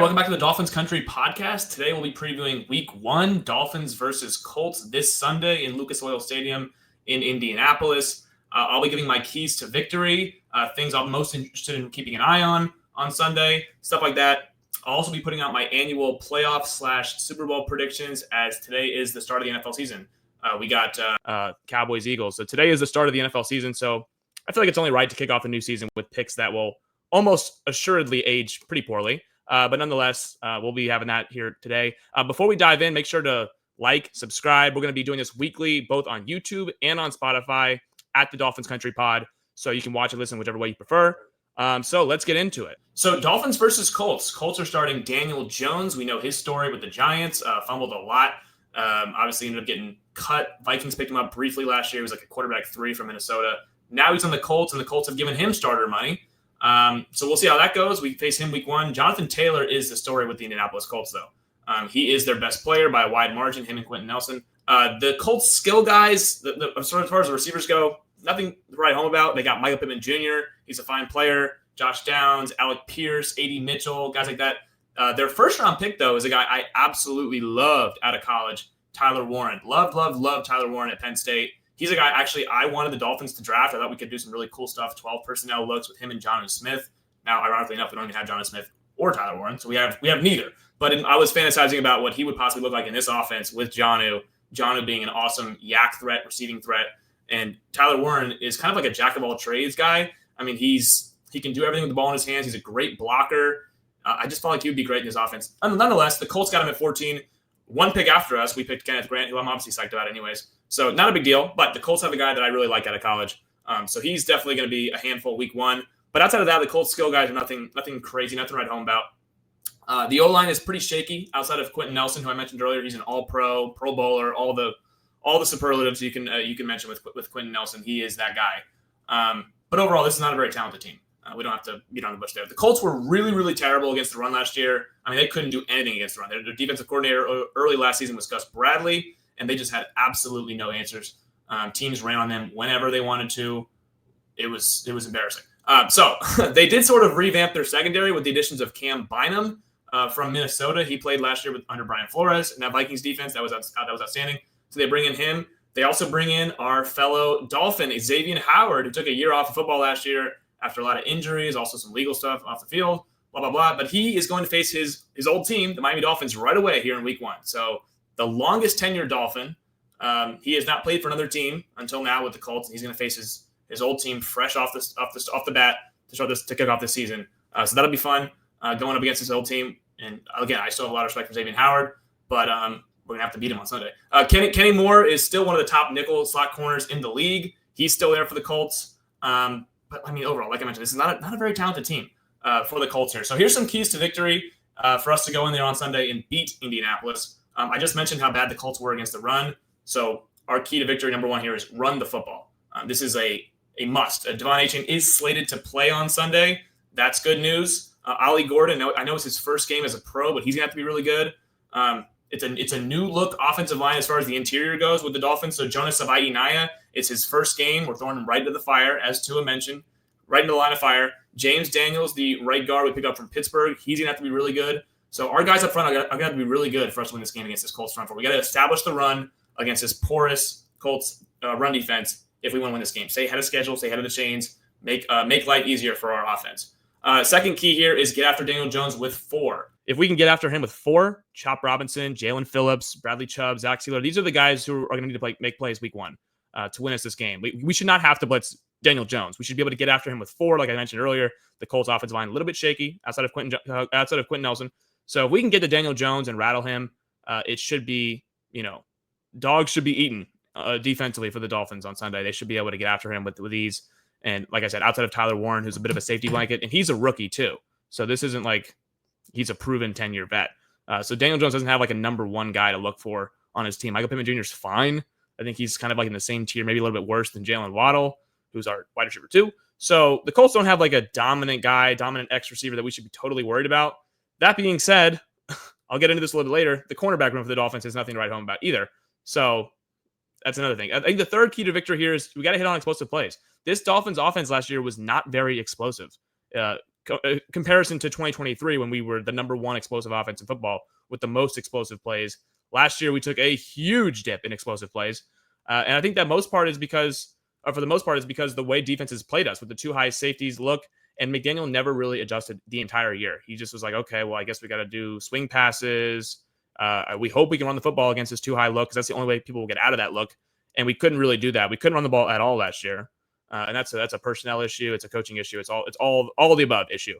welcome back to the Dolphins Country podcast. Today we'll be previewing Week 1, Dolphins versus Colts this Sunday in Lucas Oil Stadium in Indianapolis. I'll be giving my keys to victory, things I'm most interested in keeping an eye on Sunday, stuff like that. I'll also be putting out my annual playoff/Super Bowl predictions, as today is the start of the NFL season. We got Cowboys-Eagles. So today is the start of the NFL season, so I feel like it's only right to kick off the new season with picks that will almost assuredly age pretty poorly. But nonetheless, we'll be having that here today. Before we dive in, make sure to like, subscribe. We're going to be doing this weekly, both on YouTube and on Spotify at the Dolphins Country Pod. So you can watch and listen whichever way you prefer. So let's get into it. So Dolphins versus Colts. Colts are starting Daniel Jones. We know his story with the Giants. Fumbled a lot. Obviously ended up getting cut. Vikings picked him up briefly last year. He was like a quarterback 3 from Minnesota. Now he's on the Colts, and the Colts have given him starter money. So we'll see how that goes. We face him week 1. Jonathan Taylor is the story with the Indianapolis Colts, though. He is their best player by a wide margin, him and Quentin Nelson. The Colts skill guys, as far as the receivers go, nothing to write home about. They got Michael Pittman Jr. He's a fine player. Josh Downs, Alec Pierce, A.D. Mitchell, guys like that. Their first-round pick, though, is a guy I absolutely loved out of college, Tyler Warren. Loved Tyler Warren at Penn State. He's a guy, actually, I wanted the Dolphins to draft. I thought we could do some really cool stuff, 12 personnel looks with him and Jonnu Smith. Now, ironically enough, we don't even have Jonnu Smith or Tyler Warren, so we have neither. But I was fantasizing about what he would possibly look like in this offense with Jonnu being an awesome yak threat, receiving threat. And Tyler Warren is kind of like a jack-of-all-trades guy. I mean, he can do everything with the ball in his hands. He's a great blocker. I just felt like he would be great in this offense. Nonetheless, the Colts got him at 14. One pick after us, we picked Kenneth Grant, who I'm obviously psyched about anyways. So not a big deal, but the Colts have a guy that I really like out of college. So he's definitely going to be a handful week 1. But outside of that, the Colts skill guys are nothing crazy, nothing to write home about. The O-line is pretty shaky outside of Quentin Nelson, who I mentioned earlier. He's an all-pro, Pro Bowler, all the superlatives you can mention with Quentin Nelson. He is that guy. But overall, this is not a very talented team. We don't have to beat on the bush there. The Colts were really, really terrible against the run last year. I mean, they couldn't do anything against the run. Their defensive coordinator early last season was Gus Bradley, and they just had absolutely no answers. Teams ran on them whenever they wanted to. It was embarrassing. So they did sort of revamp their secondary with the additions of Cam Bynum from Minnesota. He played last year under Brian Flores, and that Vikings defense that was outstanding. So they bring in him. They also bring in our fellow Dolphin, Xavier Howard, who took a year off of football last year after a lot of injuries, also some legal stuff off the field, blah, blah, blah. But he is going to face his old team, the Miami Dolphins, right away here in week 1. So the longest tenured Dolphin. He has not played for another team until now with the Colts. He's going to face his old team fresh off the bat to kick off this season. So that'll be fun going up against his old team. And again, I still have a lot of respect for Xavier Howard, but we're going to have to beat him on Sunday. Kenny Moore is still one of the top nickel slot corners in the league. He's still there for the Colts. But I mean, overall, like I mentioned, this is not a very talented team for the Colts here. So here's some keys to victory for us to go in there on Sunday and beat Indianapolis. I just mentioned how bad the Colts were against the run. So our key to victory, number 1 here, is run the football. This is a must. Devon Achane is slated to play on Sunday. That's good news. Ollie Gordon, I know it's his first game as a pro, but he's going to have to be really good. It's a new look offensive line as far as the interior goes with the Dolphins. So Jonas Savaiinaya, it's his first game. We're throwing him right into the fire, as Tua mentioned, right into the line of fire. James Daniels, the right guard we picked up from Pittsburgh, he's going to have to be really good. So our guys up front are going to have to be really good for us to win this game against this Colts front four. We got to establish the run against this porous Colts run defense if we want to win this game. Stay ahead of schedule, stay ahead of the chains, make life easier for our offense. Second key here is get after Daniel Jones with 4. If we can get after him with 4, Chop Robinson, Jalen Phillips, Bradley Chubb, Zach Sealer, these are the guys who are going to need to make plays week 1 to win us this game. We should not have to blitz Daniel Jones. We should be able to get after him with 4, like I mentioned earlier. The Colts offensive line a little bit shaky outside of Quentin Nelson. So if we can get to Daniel Jones and rattle him, it should be, dogs should be eaten defensively for the Dolphins on Sunday. They should be able to get after him with ease. And like I said, outside of Tyler Warren, who's a bit of a safety blanket, and he's a rookie too. So this isn't like he's a proven 10-year vet. So Daniel Jones doesn't have like a number 1 guy to look for on his team. Michael Pittman Jr. is fine. I think he's kind of like in the same tier, maybe a little bit worse than Jalen Waddle, who's our wide receiver 2. So the Colts don't have like a dominant X receiver that we should be totally worried about. That being said, I'll get into this a little bit later. The cornerback room for the Dolphins has nothing to write home about either. So that's another thing. I think the third key to victory here is we got to hit on explosive plays. This Dolphins offense last year was not very explosive. comparison to 2023 when we were the number one explosive offense in football with the most explosive plays. Last year, we took a huge dip in explosive plays. And I think that for the most part, is because the way defenses played us with the two high safeties look, and McDaniel never really adjusted the entire year. He just was like, okay, well, I guess we got to do swing passes. We hope we can run the football against this too high look because that's the only way people will get out of that look. And we couldn't really do that. We couldn't run the ball at all last year. And that's a personnel issue. It's a coaching issue. It's all of the above issue.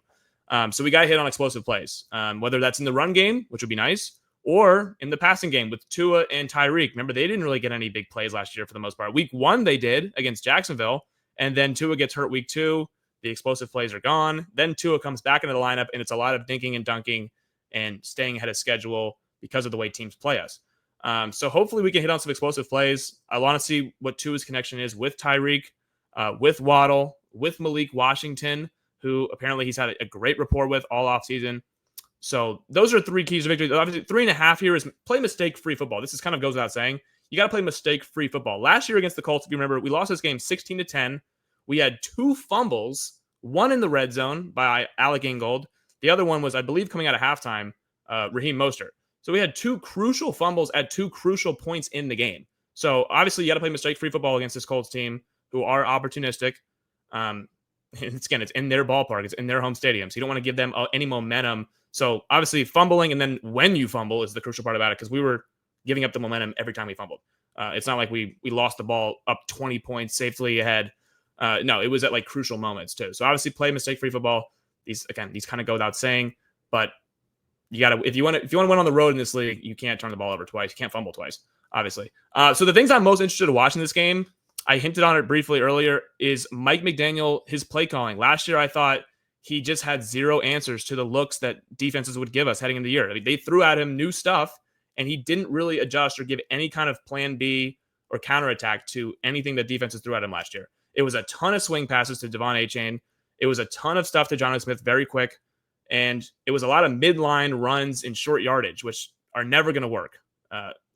So we got hit on explosive plays, whether that's in the run game, which would be nice, or in the passing game with Tua and Tyreek. Remember, they didn't really get any big plays last year for the most part. Week 1, they did against Jacksonville, and then Tua gets hurt week 2. The explosive plays are gone. Then Tua comes back into the lineup, and it's a lot of dinking and dunking and staying ahead of schedule because of the way teams play us. So hopefully we can hit on some explosive plays. I want to see what Tua's connection is with Tyreek, with Waddle, with Malik Washington, who apparently he's had a great rapport with all offseason. So those are 3 keys to victory. Obviously, 3.5 here is play mistake-free football. This is kind of goes without saying. You got to play mistake-free football. Last year against the Colts, if you remember, we lost this game 16-10. We had 2 fumbles, one in the red zone by Alec Ingold. The other one was, I believe, coming out of halftime, Raheem Mostert. So we had 2 crucial fumbles at 2 crucial points in the game. So obviously, you got to play mistake-free football against this Colts team who are opportunistic. It's in their ballpark. It's in their home stadium. So you don't want to give them any momentum. So obviously fumbling, and then when you fumble is the crucial part about it, because we were giving up the momentum every time we fumbled. It's not like we lost the ball up 20 points safely ahead. No, it was at like crucial moments too. So obviously play mistake-free football. These kind of go without saying, but you got to, if you want to win on the road in this league, you can't turn the ball over twice. You can't fumble twice, obviously. So the things I'm most interested in watching this game, I hinted on it briefly earlier, is Mike McDaniel, his play calling. Last year, I thought he just had 0 answers to the looks that defenses would give us heading into the year. I mean, they threw at him new stuff, and he didn't really adjust or give any kind of plan B or counterattack to anything that defenses threw at him last year. It was a ton of swing passes to Devon Achane. It was a ton of stuff to Jonathan Smith very quick. And it was a lot of midline runs in short yardage, which are never going to work.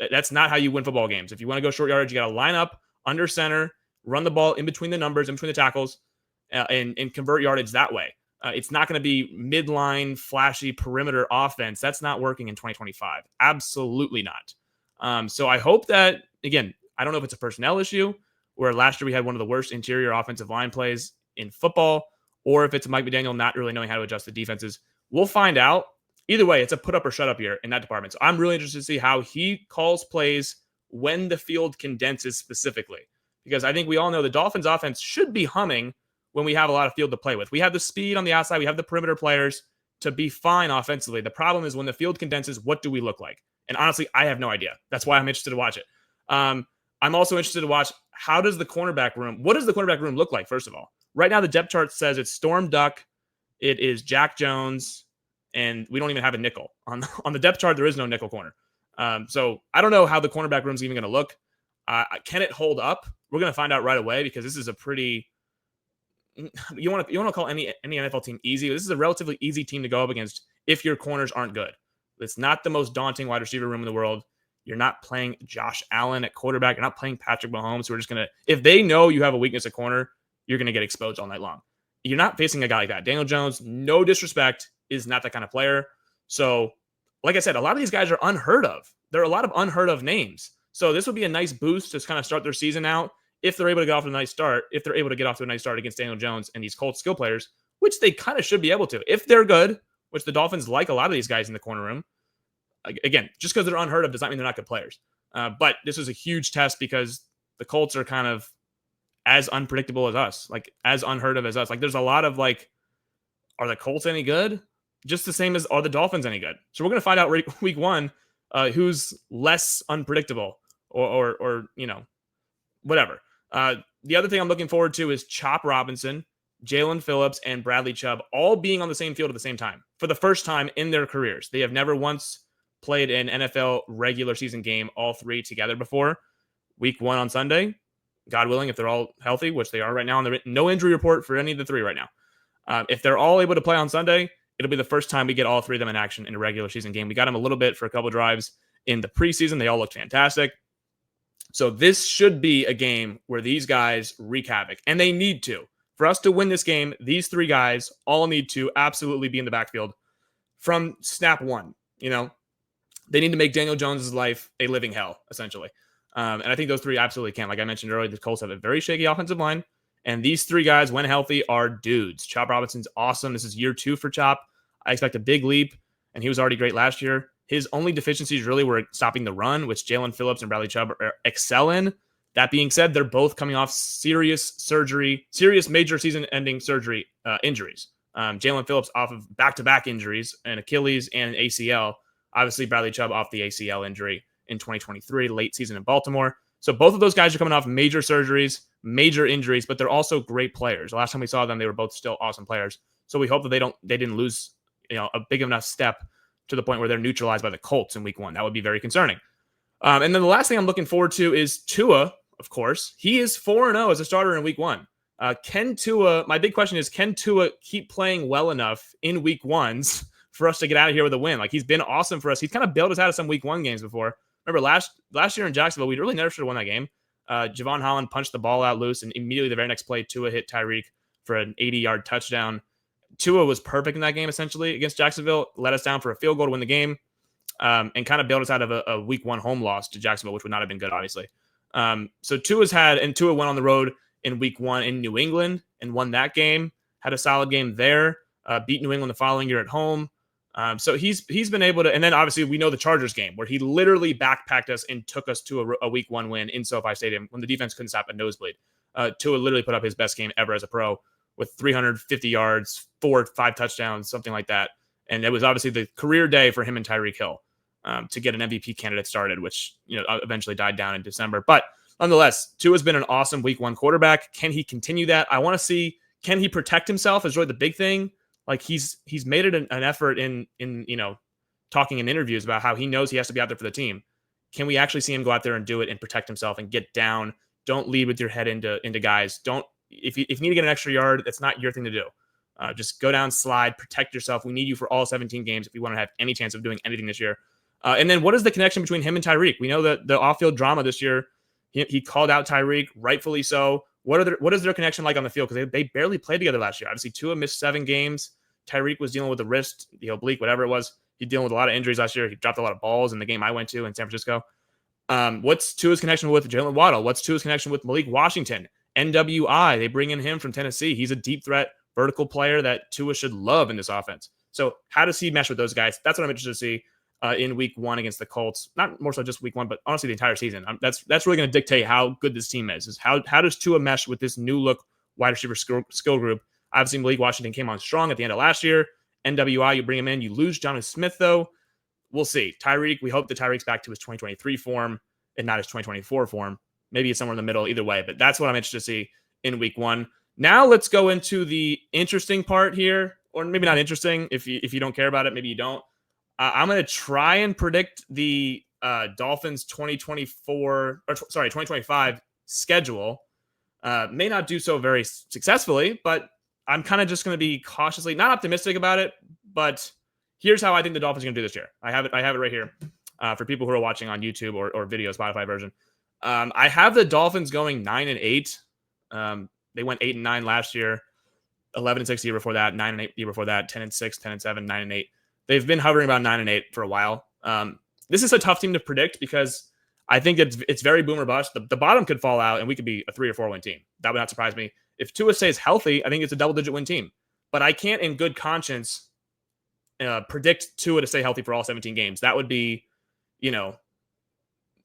That's not how you win football games. If you want to go short yardage, you got to line up under center, run the ball in between the numbers, in between the tackles, and convert yardage that way. It's not going to be midline, flashy perimeter offense. That's not working in 2025. Absolutely not. So I hope that, again, I don't know if it's a personnel issue where last year we had one of the worst interior offensive line plays in football, or if it's Mike McDaniel not really knowing how to adjust the defenses. We'll find out. Either way, it's a put up or shut up year in that department. So I'm really interested to see how he calls plays when the field condenses specifically, because I think we all know the Dolphins offense should be humming when we have a lot of field to play with. We have the speed on the outside. We have the perimeter players to be fine offensively. The problem is when the field condenses, what do we look like? And honestly, I have no idea. That's why I'm interested to watch it. I'm also interested to watch what does the cornerback room look like, first of all? Right now, the depth chart says it's Storm Duck, it is Jack Jones, and we don't even have a nickel. On the depth chart, there is no nickel corner. So I don't know how the cornerback room is even going to look. Can it hold up? We're going to find out right away, because this is a pretty... You want to call any NFL team easy. This is a relatively easy team to go up against if your corners aren't good. It's not the most daunting wide receiver room in the world. You're not playing Josh Allen at quarterback. You're not playing Patrick Mahomes. We're just going to... If they know you have a weakness at corner, you're going to get exposed all night long. You're not facing a guy like that. Daniel Jones, no disrespect, is not that kind of player. So, like I said, a lot of these guys are unheard of. There are a lot of unheard of names. So this would be a nice boost to kind of start their season out if they're able to get off to a nice start. If they're able to get off to a nice start against Daniel Jones and these Colts skill players, which they kind of should be able to. If they're good, which the Dolphins like a lot of these guys in the corner room. Again, just because they're unheard of does not mean they're not good players. But this is a huge test because the Colts are kind of as unpredictable as us, like as unheard of as us. Like there's a lot of like, are the Colts any good? Just the same as are the Dolphins any good? So we're going to find out week 1 who's less unpredictable or you know, whatever. The other thing I'm looking forward to is Chop Robinson, Jalen Phillips, and Bradley Chubb all being on the same field at the same time for the first time in their careers. They have never once played an NFL regular season game, all 3 together before. Week 1 on Sunday, God willing, if they're all healthy, which they are right now, and no injury report for any of the 3 right now. If they're all able to play on Sunday, it'll be the first time we get all 3 of them in action in a regular season game. We got them a little bit for a couple drives in the preseason. They all looked fantastic. So this should be a game where these guys wreak havoc, and they need to For us to win this game, these three guys all need to absolutely be in the backfield from snap one. They need to make Daniel Jones' life a living hell, essentially. And I think those three absolutely can. Like I mentioned earlier, the Colts have a very shaky offensive line. And these three guys, when healthy, are dudes. Chop Robinson's awesome. This is year 2 for Chop. I expect a big leap, and he was already great last year. His only deficiencies really were stopping the run, which Jalen Phillips and Bradley Chubb excel in. That being said, they're both coming off serious major season-ending surgery injuries. Jalen Phillips off of back-to-back injuries, an Achilles and an ACL. Obviously, Bradley Chubb off the ACL injury in 2023, late season in Baltimore. So both of those guys are coming off major surgeries, major injuries, but they're also great players. The last time we saw them, they were both still awesome players. So we hope that they didn't lose, a big enough step to the point where they're neutralized by the Colts in week 1. That would be very concerning. And then the last thing I'm looking forward to is Tua, of course. He is 4-0 as a starter in week 1. My big question is, can Tua keep playing well enough in week 1s for us to get out of here with a win? Like, he's been awesome for us. He's kind of bailed us out of some week 1 games before. Remember last year in Jacksonville, we really never should have won that game. Javon Holland punched the ball out loose, and immediately the very next play, Tua hit Tyreek for an 80-yard touchdown. Tua was perfect in that game, essentially, against Jacksonville, let us down for a field goal to win the game, and kind of bailed us out of a week 1 home loss to Jacksonville, which would not have been good, obviously. So Tua went on the road in week 1 in New England and won that game, had a solid game there, beat New England the following year at home. So he's been able to, and then obviously we know the Chargers game where he literally backpacked us and took us to a week 1 win in SoFi Stadium when the defense couldn't stop a nosebleed. Tua literally put up his best game ever as a pro with 350 yards, 5 touchdowns, something like that. And it was obviously the career day for him and Tyreek Hill to get an MVP candidate started, which eventually died down in December. But nonetheless, Tua's been an awesome week 1 quarterback. Can he continue that? I want to see, can he protect himself is really the big thing. Like he's made it an effort in talking in interviews about how he knows he has to be out there for the team. Can we actually see him go out there and do it and protect himself and get down? Don't lead with your head into guys. If you need to get an extra yard, that's not your thing to do. Just go down, slide, protect yourself. We need you for all 17 games if we want to have any chance of doing anything this year. And then what is the connection between him and Tyreek? We know that the off-field drama this year, he called out Tyreek, rightfully so. What is their connection like on the field? Because they barely played together last year. Obviously, Tua missed 7 games. Tyreek was dealing with the wrist, the oblique, whatever it was. He's dealing with a lot of injuries last year. He dropped a lot of balls in the game I went to in San Francisco. What's Tua's connection with Jalen Waddle? What's Tua's connection with Malik Washington? NWI, they bring in him from Tennessee. He's a deep threat, vertical player that Tua should love in this offense. So how does he mesh with those guys? That's what I'm interested to see in week 1 against the Colts. Not more so just week 1, but honestly the entire season. That's really going to dictate how good this team is how does Tua mesh with this new look wide receiver skill group? Obviously, Malik Washington came on strong at the end of last year. NWI, you bring him in. You lose Jonnu Smith, though. We'll see. Tyreek, we hope that Tyreek's back to his 2023 form and not his 2024 form. Maybe it's somewhere in the middle, either way. But that's what I'm interested to see in week 1. Now let's go into the interesting part here. Or maybe not interesting. If you don't care about it, maybe you don't. I'm going to try and predict the Dolphins 2025 schedule. May not do so very successfully, but I'm kind of just going to be cautiously not optimistic about it, but here's how I think the Dolphins are going to do this year. I have it right here for people who are watching on YouTube or video Spotify version. I have the Dolphins going 9-8. They went 8-9 last year, 11-6 the year before that, 9-8 the year before that, 10-6, 10-7, 9-8. They've been hovering about 9-8 for a while. This is a tough team to predict because I think it's very boom or bust. The bottom could fall out and we could be a 3 or 4 win team. That would not surprise me. If Tua stays healthy, I think it's a double-digit win team. But I can't, in good conscience, predict Tua to stay healthy for all 17 games. That would be,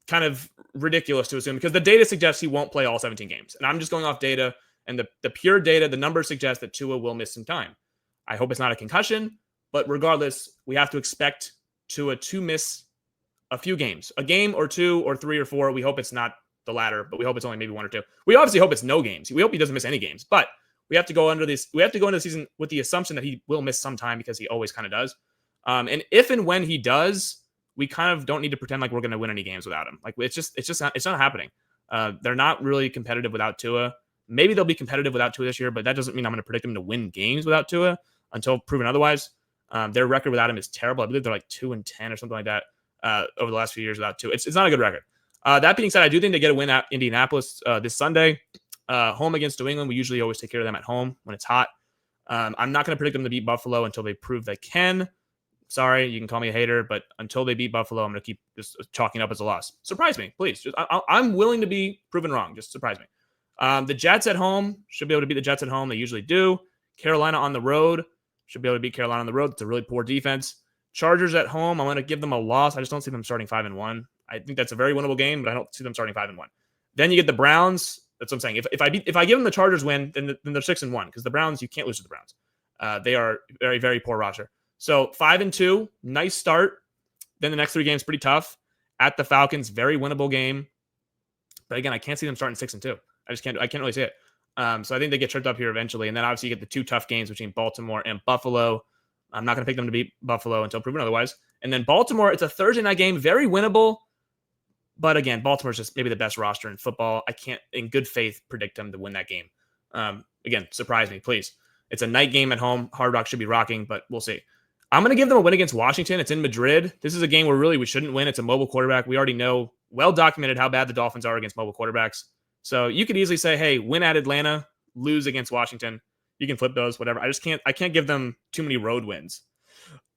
kind of ridiculous to assume because the data suggests he won't play all 17 games. And I'm just going off data, and the pure data, the numbers suggest that Tua will miss some time. I hope it's not a concussion, but regardless, we have to expect Tua to miss a few games, a game or 2 or 3 or 4. We hope it's not the latter, but we hope it's only maybe 1 or 2. We obviously hope it's no games. We hope he doesn't miss any games, but we have to go into the season with the assumption that he will miss some time because he always kind of does. And if and when he does, we kind of don't need to pretend like we're going to win any games without him. Like it's not happening. They're not really competitive without Tua. Maybe they'll be competitive without Tua this year, but that doesn't mean I'm going to predict them to win games without Tua until proven otherwise. Their record without him is terrible. I believe they're like 2-10 or something like that over the last few years without Tua. It's not a good record. That being said, I do think they get a win at Indianapolis this Sunday. Home against New England, we usually always take care of them at home when it's hot. I'm not going to predict them to beat Buffalo until they prove they can. Sorry, you can call me a hater, but until they beat Buffalo, I'm going to keep just chalking up as a loss. Surprise me, please. I'm willing to be proven wrong. Just surprise me. The Jets at home should be able to beat the Jets at home. They usually do. Carolina on the road should be able to beat Carolina on the road. It's a really poor defense. Chargers at home, I'm going to give them a loss. I just don't see them starting 5-1. I think that's a very winnable game, but I don't see them starting 5-1. Then you get the Browns. That's what I'm saying. If I give them the Chargers win, then they're 6-1 because the Browns, you can't lose to the Browns. They are very, very poor roster. So 5-2, nice start. Then the next 3 games pretty tough. At the Falcons, very winnable game. But again, I can't see them starting 6-2. I can't really see it. So I think they get tripped up here eventually. And then obviously you get the 2 tough games between Baltimore and Buffalo. I'm not going to pick them to beat Buffalo until proven otherwise. And then Baltimore, it's a Thursday night game, very winnable. But again, Baltimore's just maybe the best roster in football. I can't, in good faith, predict them to win that game. Again, surprise me, please. It's a night game at home. Hard Rock should be rocking, but we'll see. I'm going to give them a win against Washington. It's in Madrid. This is a game where really we shouldn't win. It's a mobile quarterback. We already know, well documented, how bad the Dolphins are against mobile quarterbacks. So you could easily say, hey, win at Atlanta, lose against Washington. You can flip those, whatever. I can't give them too many road wins.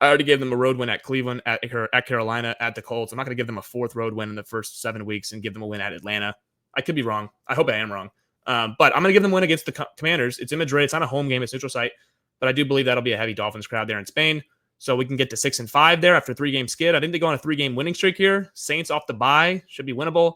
I already gave them a road win at Cleveland, at Carolina, at the Colts. I'm not going to give them a 4th road win in the first 7 weeks and give them a win at Atlanta. I could be wrong. I hope I am wrong. But I'm going to give them a win against the Commanders. It's in Madrid. It's not a home game. It's neutral site. But I do believe that'll be a heavy Dolphins crowd there in Spain. So we can get to 6-5 there after a 3-game skid. I think they go on a 3-game winning streak here. Saints off the bye should be winnable.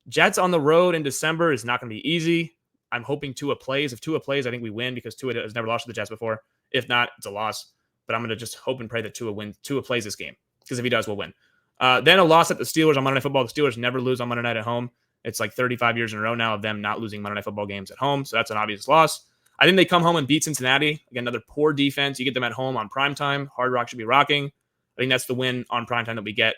Jets on the road in December is not going to be easy. I'm hoping Tua plays. If Tua plays, I think we win because Tua has never lost to the Jets before. If not, it's a loss. But I'm going to just hope and pray that Tua plays this game because if he does, we'll win. Then a loss at the Steelers on Monday Night Football. The Steelers never lose on Monday night at home. It's like 35 years in a row now of them not losing Monday Night Football games at home. So that's an obvious loss. I think they come home and beat Cincinnati. Again, another poor defense. You get them at home on primetime. Hard Rock should be rocking. I think that's the win on primetime that we get.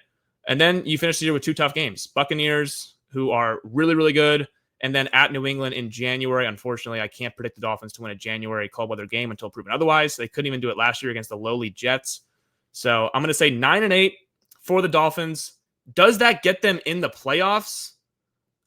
And then you finish the year with 2 tough games. Buccaneers, who are really, really good. And then at New England in January. Unfortunately, I can't predict the Dolphins to win a January cold weather game until proven otherwise. They couldn't even do it last year against the lowly Jets. So I'm going to say 9-8 for the Dolphins. Does that get them in the playoffs?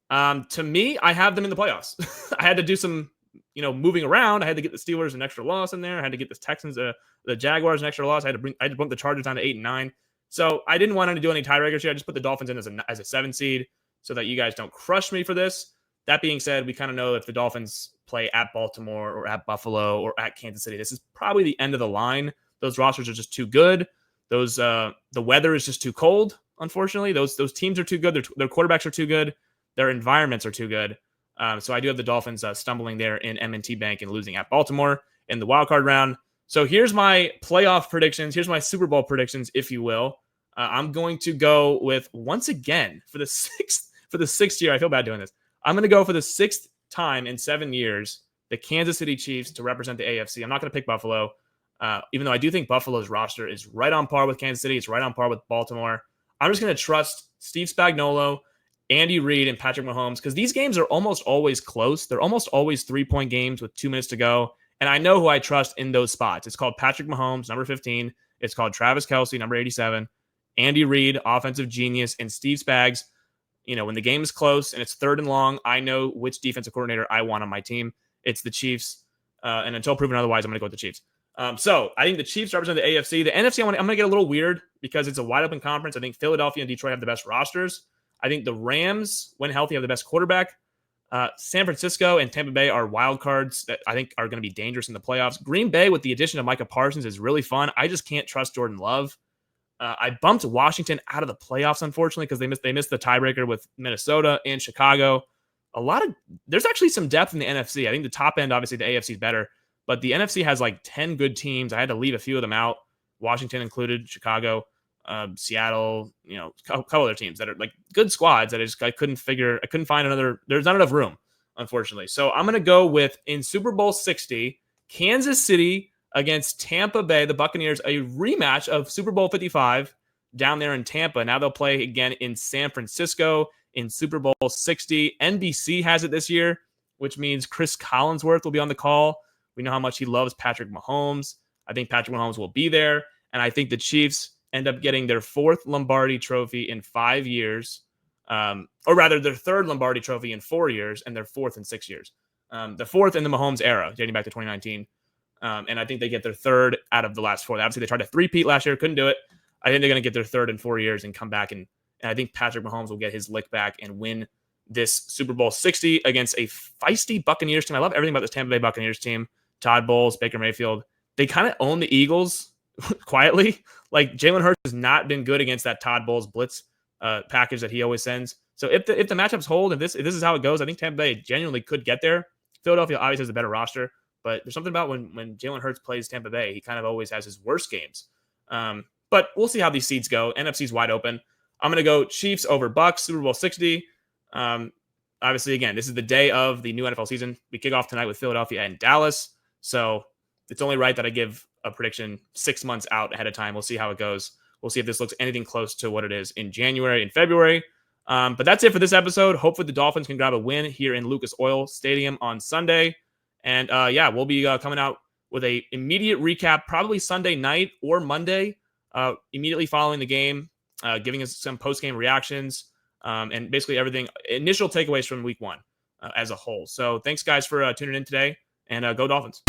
To me, I have them in the playoffs. I had to do some, moving around. I had to get the Steelers an extra loss in there. I had to get the Texans, the Jaguars an extra loss. I had to bump the Chargers down to 8-9. So I didn't want to do any tiebreakers here. I just put the Dolphins in as a 7 seed so that you guys don't crush me for this. That being said, we kind of know if the Dolphins play at Baltimore or at Buffalo or at Kansas City, this is probably the end of the line. Those rosters are just too good. The weather is just too cold. Unfortunately, those teams are too good. Their quarterbacks are too good. Their environments are too good. So I do have the Dolphins stumbling there in M&T Bank and losing at Baltimore in the wildcard round. So here's my playoff predictions. Here's my Super Bowl predictions, if you will. I'm going to go with, once again, for the sixth year. I feel bad doing this. I'm going to go for the 6th time in 7 years, the Kansas City Chiefs to represent the AFC. I'm not going to pick Buffalo, even though I do think Buffalo's roster is right on par with Kansas City. It's right on par with Baltimore. I'm just going to trust Steve Spagnuolo, Andy Reid, and Patrick Mahomes because these games are almost always close. They're almost always 3-point games with 2 minutes to go. And I know who I trust in those spots. It's called Patrick Mahomes, number 15. It's called Travis Kelce, number 87. Andy Reid, offensive genius, and Steve Spags. When the game is close and it's 3rd and long, I know which defensive coordinator I want on my team. It's the Chiefs. And until proven otherwise, I'm going to go with the Chiefs. So I think the Chiefs represent the AFC. The NFC, I'm going to get a little weird because it's a wide open conference. I think Philadelphia and Detroit have the best rosters. I think the Rams, when healthy, have the best quarterback. San Francisco and Tampa Bay are wild cards that I think are going to be dangerous in the playoffs. Green Bay, with the addition of Micah Parsons, is really fun. I just can't trust Jordan Love. I bumped Washington out of the playoffs, unfortunately, because they missed the tiebreaker with Minnesota and Chicago. There's actually some depth in the NFC. I think the top end, obviously, the AFC is better, but the NFC has like 10 good teams. I had to leave a few of them out, Washington included, Chicago, Seattle, a couple other teams that are like good squads that I couldn't find another. There's not enough room, unfortunately. So I'm going to go with, in Super Bowl 60, Kansas City against Tampa Bay, the Buccaneers, a rematch of Super Bowl 55 down there in Tampa. Now they'll play again in San Francisco in Super Bowl 60. NBC has it this year, which means Chris Collinsworth will be on the call. We know how much he loves Patrick Mahomes. I think Patrick Mahomes will be there. And I think the Chiefs end up getting their 4th Lombardi trophy in 5 years, or rather their 3rd Lombardi trophy in 4 years and their 4th in 6 years. The fourth in the Mahomes era, dating back to 2019. And I think they get their third out of the last four. Obviously, they tried to three-peat last year, couldn't do it. I think they're going to get their third in 4 years and come back. And I think Patrick Mahomes will get his lick back and win this Super Bowl 60 against a feisty Buccaneers team. I love everything about this Tampa Bay Buccaneers team. Todd Bowles, Baker Mayfield. They kind of own the Eagles quietly. Like Jalen Hurts has not been good against that Todd Bowles blitz package that he always sends. So if the matchups hold, if this is how it goes, I think Tampa Bay genuinely could get there. Philadelphia obviously has a better roster, but there's something about when Jalen Hurts plays Tampa Bay, he kind of always has his worst games. But we'll see how these seeds go. NFC's wide open. I'm going to go Chiefs over Bucks, Super Bowl 60. Obviously, again, this is the day of the new NFL season. We kick off tonight with Philadelphia and Dallas. So it's only right that I give a prediction 6 months out ahead of time. We'll see how it goes. We'll see if this looks anything close to what it is in January and February. But that's it for this episode. Hopefully the Dolphins can grab a win here in Lucas Oil Stadium on Sunday. And we'll be coming out with a immediate recap, probably Sunday night or Monday, immediately following the game, giving us some post-game reactions, and basically everything, initial takeaways from week one as a whole. So thanks, guys, for tuning in today, and go Dolphins.